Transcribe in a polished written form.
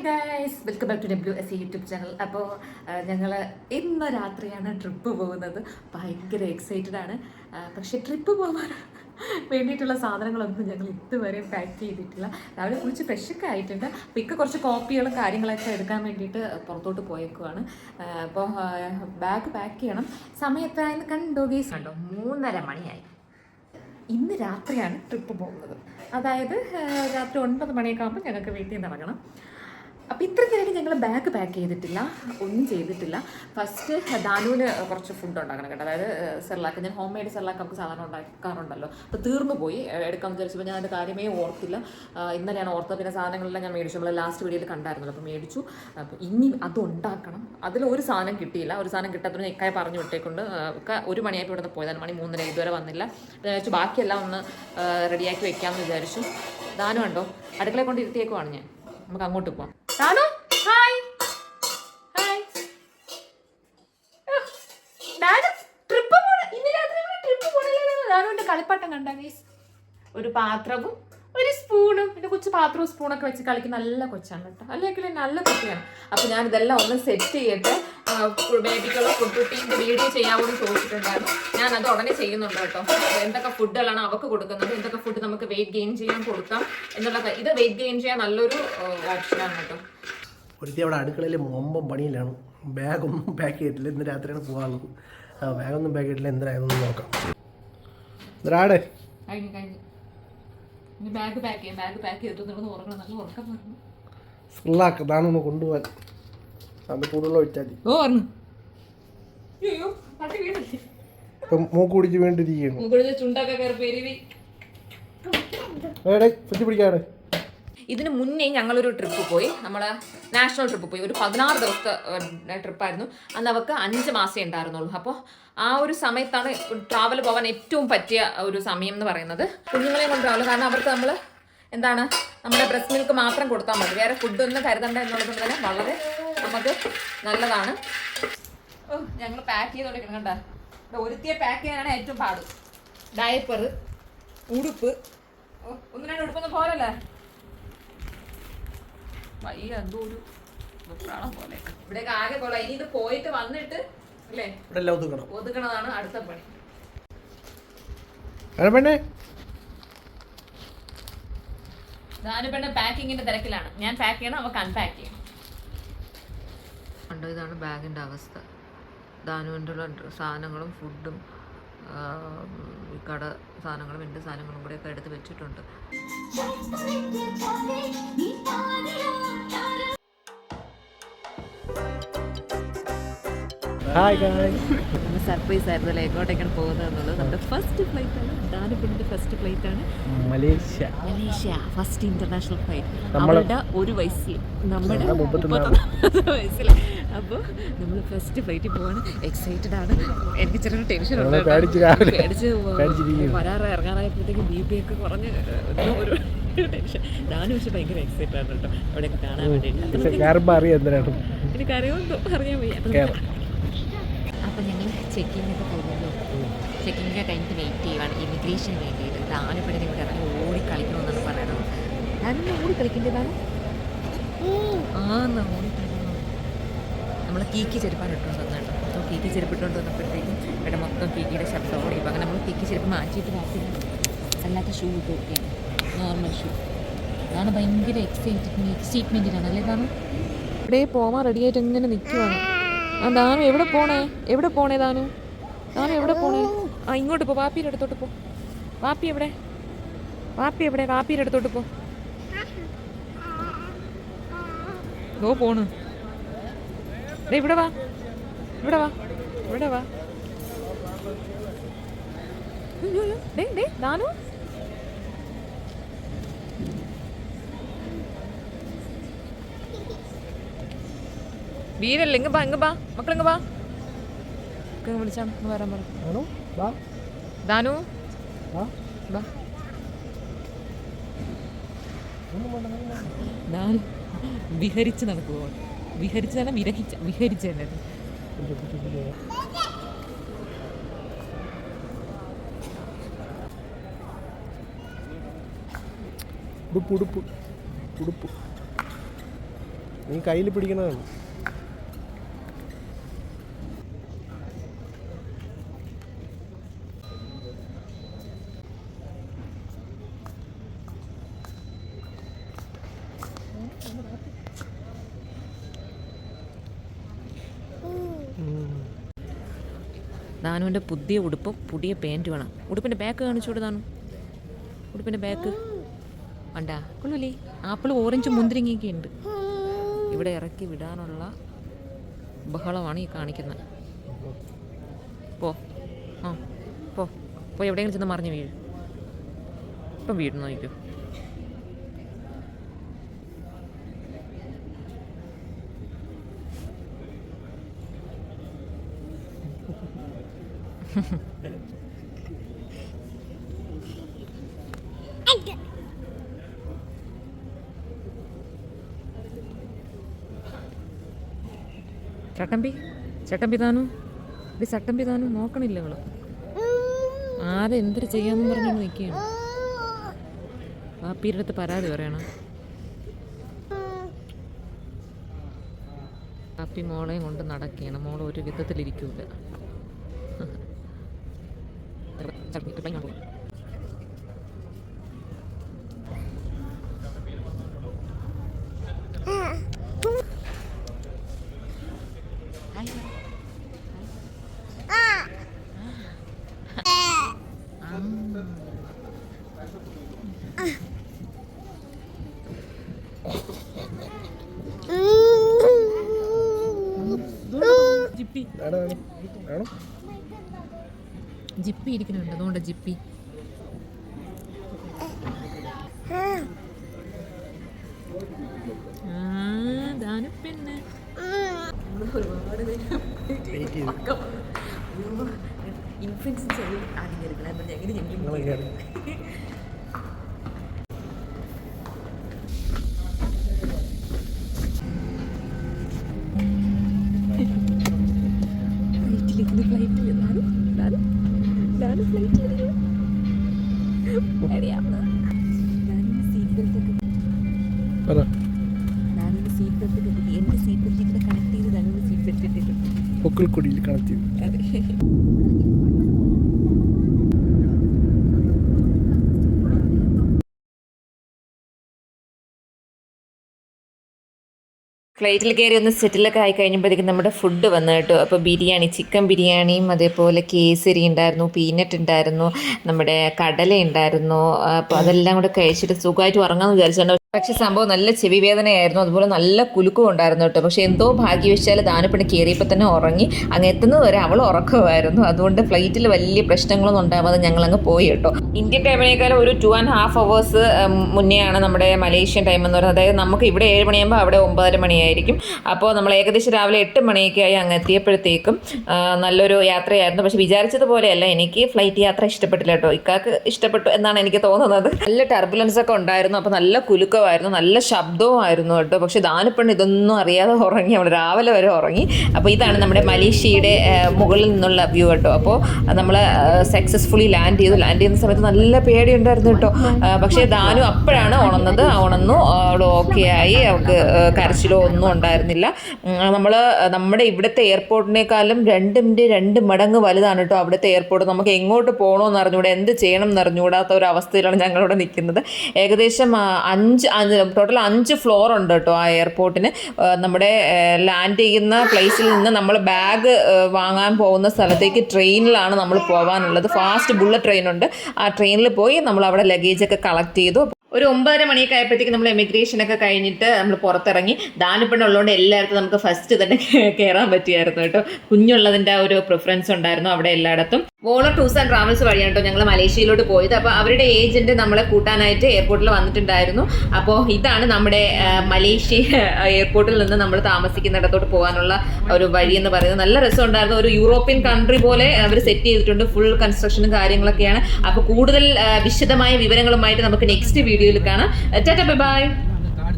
Guys welcome back to WSE YouTube channel. അപ്പോൾ ഞങ്ങൾ ഇന്ന് രാത്രിയാണ് ട്രിപ്പ് പോകുന്നത്. ഭയങ്കര എക്സൈറ്റഡ് ആണ്. പക്ഷേ ട്രിപ്പ് പോകാൻ വേണ്ടിയിട്ടുള്ള സാധനങ്ങളൊന്നും ഞങ്ങൾ ഇതുവരെ പാക്ക് ചെയ്തിട്ടില്ല. രാവിലെ കുറിച്ച് ഫ്രഷൊക്കെ ആയിട്ടുണ്ട്. അപ്പോൾ ഇക്ക കുറച്ച് കോപ്പികളും കാര്യങ്ങളൊക്കെ എടുക്കാൻ വേണ്ടിയിട്ട് പുറത്തോട്ട് പോയേക്കുവാണ്. അപ്പോൾ ബാഗ് പാക്ക് ചെയ്യണം. സമയത്തായെന്ന് കണ്ടോ ഗൈസ്? കണ്ടോ 3:30 മണിയായി. ഇന്ന് രാത്രിയാണ് ട്രിപ്പ് പോകുന്നത്. അതായത് രാത്രി 9 മണിയൊക്കെ ആകുമ്പോൾ ഞങ്ങൾക്ക് വീട്ടിൽ നിന്ന് ഇറങ്ങണം. അപ്പോൾ ഇത്രയ്ക്കായിട്ട് ഞങ്ങൾ ബാഗ് പാക്ക് ചെയ്തിട്ടില്ല, ഒന്നും ചെയ്തിട്ടില്ല. ഫസ്റ്റ് ദാനുവിന് കുറച്ച് ഫുഡ് ഉണ്ടാക്കണം കേട്ടോ. അതായത് സെർലാക്ക്, ഞാൻ ഹോം മെയ്ഡ് സെർലാക്ക് നമുക്ക് സാധാരണ ഉണ്ടാക്കാറുണ്ടല്ലോ. അപ്പോൾ തീർന്നു പോയി, എടുക്കാമെന്ന് വിചാരിച്ചപ്പോൾ ഞാൻ അതിൻ്റെ കാര്യമേ ഓർത്തില്ല. ഇന്നലെയാണ് ഓർത്തത്. പിന്നെ സാധനങ്ങളെല്ലാം ഞാൻ മേടിച്ചു, നമ്മൾ ലാസ്റ്റ് വീഡിയോയിൽ കണ്ടായിരുന്നല്ലോ. അപ്പോൾ മേടിച്ചു. അപ്പോൾ ഇനി അത് ഉണ്ടാക്കണം. അതിലൊരു സാധനം കിട്ടിയില്ല. ഒരു സാധനം കിട്ടാത്തതിന് ഇക്കായ പറഞ്ഞു വിട്ടേക്കൊണ്ട് ഒക്കെ 1 മണിയായപ്പോൾ ഇവിടെ നിന്ന് പോയതാണ്. മണി 3:30 ഇതുവരെ വന്നില്ല. വിചാരിച്ചു ബാക്കിയെല്ലാം ഒന്ന് റെഡിയാക്കി വെക്കാമെന്ന് വിചാരിച്ചു. ദാനു ഉണ്ടോ അടുക്കളയെ കൊണ്ട് ഇരുത്തിയേക്കുവാണ് ഞാൻ. നമുക്ക് അങ്ങോട്ട് പോവാം. ദാനു ഹായ് ഹായ്. ദാനു ട്രിപ്പ് പോണ ഇന്ന് രാത്രി ട്രിപ്പ് പോണില്ല. ദാനുവിന്റെ കളിപ്പാട്ടം കണ്ടാ ഗൈസ്? ഒരു പാത്രവും ഒരു സ്പൂണും, പിന്നെ കൊച്ചു പാത്രവും സ്പൂണൊക്കെ വെച്ച് കളിക്കുന്ന നല്ല കൊച്ചാണ് കേട്ടോ. അല്ലെങ്കിൽ നല്ല കുട്ടിയാണ്. അപ്പോൾ ഞാൻ ഇതെല്ലാം ഒന്ന് സെറ്റ് ചെയ്തിട്ട് ബേബിക്കുള്ള ഫുഡ് റുട്ടീൻ്റെ വീഡിയോ ചെയ്യാമെന്ന് ചോദിച്ചിട്ടുണ്ടായിരുന്നു. ഞാൻ അത് ഉടനെ ചെയ്യുന്നുണ്ട് കേട്ടോ. എന്തൊക്കെ ഫുഡുകളാണ് അവർക്ക് കൊടുക്കുന്നത്, എന്തൊക്കെ ഫുഡ് നമുക്ക് വെയിറ്റ് ഗെയിൻ ചെയ്യാൻ കൊടുക്കാം എന്നുള്ള, ഇത് വെയിറ്റ് ഗെയിൻ ചെയ്യാൻ നല്ലൊരു ഓപ്ഷനാണ് കേട്ടോ. ഒരുത്തി അവിടെ അടുക്കളയിൽ മൊമ്പം പണിയിലാണ്. ബാഗൊന്നും പാക്ക് ചെയ്തിട്ടില്ല. ഇന്ന് രാത്രിയാണ് പോകാനുള്ളത്. ബാഗൊന്നും പാക്ക് ചെയ്തിട്ടില്ല. എന്തായാലും നോക്കാം. ഇതാടെ കഴിഞ്ഞു ബാഗ് പാക്ക് ചെയ്യാം. ബാഗ് പാക്ക് ചെയ്തിട്ട് ഉറങ്ങണം. നല്ല ഉറക്കം പറഞ്ഞു. സ്ലാക്ക് ദാനൊന്ന് കൊണ്ടുപോകാൻ അത് കൂടുതൽ ഒഴിച്ചാൽ മതി. ഓ പറഞ്ഞു പട്ടി വീടല്ലേ. ഇപ്പം മൂക്ക് കുടിച്ച് വേണ്ടിയിരിക്കുന്നു. ചുണ്ടൊക്കെ കയറി പെരുവി. ഫ്രിഡ്ജ് പിടിക്കാടെ. ഇതിന് മുന്നേ ഞങ്ങളൊരു ട്രിപ്പ് പോയി, നമ്മൾ നാഷണൽ ട്രിപ്പ് പോയി. ഒരു 16 ദിവസത്തെ ട്രിപ്പായിരുന്നു. അന്ന് അവർക്ക് 5 മാസമേ ഉണ്ടായിരുന്നുള്ളൂ. അപ്പോൾ ആ ഒരു സമയത്താണ് ട്രാവൽ പോകാൻ ഏറ്റവും പറ്റിയ ഒരു സമയം എന്ന് പറയുന്നത്. കുഞ്ഞുങ്ങളെ കൊണ്ട് ട്രാവൽ, കാരണം അവർക്ക് നമ്മൾ എന്താണ് നമ്മുടെ ബ്രസ്റ്റ് മിൽക്ക് മാത്രം കൊടുത്താൽ മതി, വേറെ ഫുഡൊന്നും കരുതണ്ട എന്നുള്ളത് കൊണ്ട് തന്നെ വളരെ നമുക്ക് നല്ലതാണ്. ഓ ഞങ്ങൾ പാക്ക് ചെയ്തോണ്ടിരിക്കണം കണ്ട. ഒരുത്തിയെ പാക്ക് ചെയ്യാനാണ് ഏറ്റവും പാട്. ഡയപ്പർ, ഉടുപ്പ്. ഓ 1-2 ഉടുപ്പൊന്നും പോരല്ലേ. വയ്യ എന്തോ ഒരു വെപ്രാളം പോലെ. ഇവിടെയൊക്കെ ആകെ പോലെ. ഇനി ഇത് പോയിട്ട് വന്നിട്ട് അല്ലേ ഒതുക്കണതാണ് അടുത്ത പണി. ദാനുപെണ്ണ് പാക്കിങ്ങിന്റെ തിരക്കിലാണ്. ഞാൻ പാക്ക് ചെയ്യണം, അവർക്ക് അൺപാക്ക് ചെയ്യണം. കണ്ടോ, ഇതാണ് ബാഗിന്റെ അവസ്ഥ. ദാനുവിൻ്റെ സാധനങ്ങളും ഫുഡും കട സാധനങ്ങളും എൻ്റെ സാധനങ്ങളും കൂടെയൊക്കെ എടുത്ത് വെച്ചിട്ടുണ്ട്. സർപ്രൈസ് ആയിരുന്നല്ലേ എങ്ങോട്ടേക്കാണ് പോകുന്നത് എന്നുള്ളത്. നമ്മുടെ ഫസ്റ്റ് ഫ്ലൈറ്റ് ആണ്. ദാനുപെണ്ണിന്റെ ഫസ്റ്റ് ഫ്ലൈറ്റ് ആണ്. Malaysia first international flight. അവളുടെ 1 വയസ്സിൽ, നമ്മുടെ 33 വയസ്സിൽ. അപ്പോൾ നമ്മൾ ഫസ്റ്റ് ഫ്ലൈറ്റിൽ പോവാണ്. എക്സൈറ്റഡ് ആണ്. എനിക്ക് ചെറിയൊരു ടെൻഷൻ ഉണ്ട്. പേടിച്ച് ഇറങ്ങാറായപ്പോഴത്തേക്കും BP ഒക്കെ കുറഞ്ഞ് ഒരു ടെൻഷൻ. ദാനു പക്ഷെ ഭയങ്കര എക്സൈറ്റഡ് ആണ് കേട്ടോ അവിടെയൊക്കെ കാണാൻ വേണ്ടിയിട്ട്. എനിക്കറിയാമെന്തോ അറിയാൻ വയ്യ. അപ്പം ഞങ്ങൾ ചെക്കിങ്ങൊക്കെ കഴിഞ്ഞല്ലോ. ചെക്കിങ്ങൊക്കെ കഴിഞ്ഞിട്ട് വെയിറ്റ് ചെയ്യുവാണ് ഇമിഗ്രേഷന് വേണ്ടിയിട്ട്. ദാനുപെണ്ണിനെ കൂടെ ഇറങ്ങി ഓടി കളിക്കണമെന്നാണ് പറയുന്നത്. ഞാനൊന്ന് ഓടി കളിക്കേണ്ടതാണ്. ഓടി കളിക്കണം. നമ്മൾ കീക്കി ചെരുപ്പാണ് ഇട്ടുകൊണ്ട് വന്നിട്ട്. അപ്പോൾ കീക്കി ചെരുപ്പിട്ടുകൊണ്ട് വന്നപ്പോഴത്തേക്കും ഇവിടെ മൊത്തം കീക്കിയുടെ ശബ്ദം ഓടി. അപ്പം അങ്ങനെ നമ്മൾ കീക്കി ചെരുപ്പ് മാറ്റിയിട്ട് മാറ്റില്ല, അല്ലാത്ത ഷൂ ഇട്ടൊക്കെയാണ്, നോർമൽ ഷൂ. അതാണ് ഭയങ്കര എക്സൈറ്റ്മെൻറ്റിലാണ് അല്ലേ. ദാനു ഇവിടെ പോവാൻ റെഡിയായിട്ട് ഇങ്ങനെ നിൽക്കുവാണ്. ദാനു എവിടെ പോണേ ദാനു എവിടെ പോണേ? ഇങ്ങോട്ട് പോ, വാപ്പിയുടെ അടുത്തോട്ട് പോ. വാപ്പി എവിടെ? വാപ്പിയുടെ അടുത്തോട്ട് പോ. പോണ്. ഇവിടെ വാ. ദാനു വീരല്ലേ, ഇങ്ങ ബാ മക്കളിങ്ങ ബാ. വിളിച്ചാ വരാൻ പറഞ്ഞു. ദാനു ബാ. ദാനു വിഹരിച്ച് നടക്കുമോ? വിഹരിച്ച് തന്നെ വിഹരിച്ച് തന്നെ. ഉടുപ്പ് നീ കയ്യിൽ പിടിക്കണതാണ്. ദാനുവിൻ്റെ പുതിയ ഉടുപ്പും പുതിയ പാൻറ്റ് വേണം. ഉടുപ്പിൻ്റെ ബാക്ക് കാണിച്ചോട് ദാനു. ഉടുപ്പിൻ്റെ ബാക്ക് ഉണ്ടാ കൊള്ളൂലേ? ആപ്പിൾ ഓറഞ്ച് മുന്തിരിങ്ങയൊക്കെ ഉണ്ട്. ഇവിടെ ഇറക്കി വിടാനുള്ള ബഹളമാണ് ഈ കാണിക്കുന്നത്. പോ പോ എവിടെയെങ്കിലും ചെന്ന് മറിഞ്ഞ് വീഴും. ഇപ്പം വീട് നോക്കൂ. ചട്ടമ്പി താനു ഇത് ചട്ടമ്പി താനു നോക്കണില്ല അവള്. ആരെ എന്തൊരു ചെയ്യാമെന്ന് പറഞ്ഞാണ് നിൽക്കുകയാണ്. പാപ്പിയുടെ അടുത്ത് പരാതി പറയണം. പാപ്പി മോളെയും കൊണ്ട് നടക്കുകയാണ്. മോളെ ഒരു വിധത്തിലിരിക്കൂല. ജിപ്പി ഇരിക്കുന്നുണ്ട്. അതുകൊണ്ട് ജിപ്പി ദാനപ്പെണ്ണ് ഒരുപാട് ഇൻഫ്ലുവൻസ് ചെയ്ത് ആദ്യം കരുതണം. എങ്ങനെ ഞങ്ങൾ പൊക്കിൾക്കൊടിയിൽ കണക്ട് ചെയ്തു. ഫ്ലൈറ്റിൽ കയറി ഒന്ന് സെറ്റിലൊക്കെ ആയി കഴിഞ്ഞപ്പോഴത്തേക്കും നമ്മുടെ ഫുഡ് വന്നു കേട്ടോ. അപ്പോൾ ബിരിയാണി, ചിക്കൻ ബിരിയാണിയും അതേപോലെ കേസരി ഉണ്ടായിരുന്നു, പീനട്ട് ഉണ്ടായിരുന്നു, നമ്മുടെ കടല ഉണ്ടായിരുന്നു. അപ്പോൾ അതെല്ലാം കൂടെ കഴിച്ചിട്ട് സുഖമായിട്ട് ഉറങ്ങാമെന്ന് വിചാരിച്ചിട്ടുണ്ട്. പക്ഷേ സംഭവം നല്ല ചെവി വേദനയായിരുന്നു, അതുപോലെ നല്ല കുലുക്കും ഉണ്ടായിരുന്നു കേട്ടോ. പക്ഷേ എന്തോ ഭാഗ്യവശാൽ ദാനപ്പെണ്ണ് കയറിയപ്പോൾ തന്നെ ഉറങ്ങി. അങ്ങ് എത്തുന്നത് വരെ അവൾ ഉറക്കമായിരുന്നു. അതുകൊണ്ട് ഫ്ലൈറ്റിൽ വലിയ പ്രശ്നങ്ങളൊന്നും ഉണ്ടാവാതെ ഞങ്ങളങ്ങ് പോയി കേട്ടോ. ഇന്ത്യൻ ടൈമിനേക്കാളും ഒരു 2.5 hours മുന്നെയാണ് നമ്മുടെ മലേഷ്യൻ ടൈം എന്ന് പറയുന്നത്. അതായത് നമുക്ക് ഇവിടെ 7 മണിയാകുമ്പോൾ അവിടെ 9:30 മണിയായിരിക്കും. അപ്പോൾ നമ്മൾ ഏകദേശം രാവിലെ 8 മണിയൊക്കെ ആയി അങ്ങ് എത്തിയപ്പോഴത്തേക്കും നല്ലൊരു യാത്രയായിരുന്നു. പക്ഷെ വിചാരിച്ചതുപോലെയല്ല, എനിക്ക് ഫ്ലൈറ്റ് യാത്ര ഇഷ്ടപ്പെട്ടില്ല കേട്ടോ. ഇക്കാക്ക് ഇഷ്ടപ്പെട്ടു എന്നാണ് എനിക്ക് തോന്നുന്നത്. നല്ല ടർബുലൻസ് ഒക്കെ ഉണ്ടായിരുന്നു. അപ്പോൾ നല്ല കുലുക്കമായിരുന്നു, നല്ല ശബ്ദവുമായിരുന്നു കേട്ടോ. പക്ഷെ ദാനപ്പെണ്ണ് ഇതൊന്നും അറിയാതെ ഉറങ്ങി. അവൾ രാവിലെ വരെ ഉറങ്ങി. അപ്പോൾ ഇതാണ് നമ്മുടെ മലേഷ്യയുടെ മുകളിൽ നിന്നുള്ള വ്യൂ കേട്ടോ. അപ്പോൾ നമ്മൾ സക്സസ്ഫുള്ളി ലാൻഡ് ചെയ്യുന്ന സമയത്ത് നല്ല പേടിയുണ്ടായിരുന്നു കേട്ടോ. പക്ഷേ ദാനു അപ്പോഴാണ് ഉണർന്നു. അവൾ ഓക്കെ ആയി. അവൾക്ക് കരച്ചിലോ ഒന്നും ഉണ്ടായിരുന്നില്ല. നമ്മുടെ ഇവിടുത്തെ എയർപോർട്ടിനേക്കാളും 2 മടങ്ങ് വലുതാണ് കേട്ടോ അവിടുത്തെ എയർപോർട്ട്. നമുക്ക് എങ്ങോട്ട് പോകണമെന്ന് അറിഞ്ഞുകൂടാ, എന്ത് ചെയ്യണം എന്ന് അറിഞ്ഞുകൂടാത്ത ഒരു അവസ്ഥയിലാണ് ഞങ്ങളിവിടെ നിൽക്കുന്നത്. ഏകദേശം ടോട്ടൽ 5 ഫ്ലോർ ഉണ്ട് കേട്ടോ ആ എയർപോർട്ടിന്. നമ്മുടെ ലാൻഡ് ചെയ്യുന്ന പ്ലേസിൽ നിന്ന് നമ്മൾ ബാഗ് വാങ്ങാൻ പോകുന്ന സ്ഥലത്തേക്ക് ട്രെയിനിലാണ് നമ്മൾ പോകാനുള്ളത്. ഫാസ്റ്റ് ബുള്ളറ്റ് ട്രെയിനുണ്ട്. ആ ട്രെയിനിൽ പോയി നമ്മൾ അവിടെ ലഗേജൊക്കെ കളക്ട് ചെയ്തു. ഒരു 9:30 മണിയൊക്കെ ആയപ്പോഴത്തേക്ക് നമ്മൾ എമിഗ്രേഷനൊക്കെ കഴിഞ്ഞിട്ട് നമ്മൾ പുറത്തിറങ്ങി. ദാനപ്പെണ്ണുള്ളതുകൊണ്ട് എല്ലായിടത്തും നമുക്ക് ഫസ്റ്റ് തന്നെ കയറാൻ പറ്റിയായിരുന്നു കേട്ടോ. കുഞ്ഞുള്ളതിൻ്റെ ആ ഒരു പ്രിഫറൻസ് ഉണ്ടായിരുന്നു അവിടെ എല്ലായിടത്തും. വോളർ ടൂർസ് ആൻഡ് ട്രാവൽസ് വഴിയാണ് കേട്ടോ ഞങ്ങൾ മലേഷ്യയിലോട്ട് പോയത്. അപ്പോൾ അവരുടെ ഏജൻറ്റ് നമ്മളെ കൂട്ടാനായിട്ട് എയർപോർട്ടിൽ വന്നിട്ടുണ്ടായിരുന്നു. അപ്പോൾ ഇതാണ് നമ്മുടെ മലേഷ്യ എയർപോർട്ടിൽ നിന്ന് നമ്മൾ താമസിക്കുന്നിടത്തോട്ട് പോകാനുള്ള ഒരു വഴി എന്ന് പറയുന്നത്. നല്ല രസമുണ്ടായിരുന്നു. ഒരു യൂറോപ്യൻ കൺട്രി പോലെ അവർ സെറ്റ് ചെയ്തിട്ടുണ്ട്. ഫുൾ കൺസ്ട്രക്ഷനും കാര്യങ്ങളൊക്കെയാണ്. അപ്പോൾ കൂടുതൽ വിശദമായ വിവരങ്ങളുമായിട്ട് നമുക്ക് നെക്സ്റ്റ് വീഡിയോയിൽ കാണാം. Tata bye bye.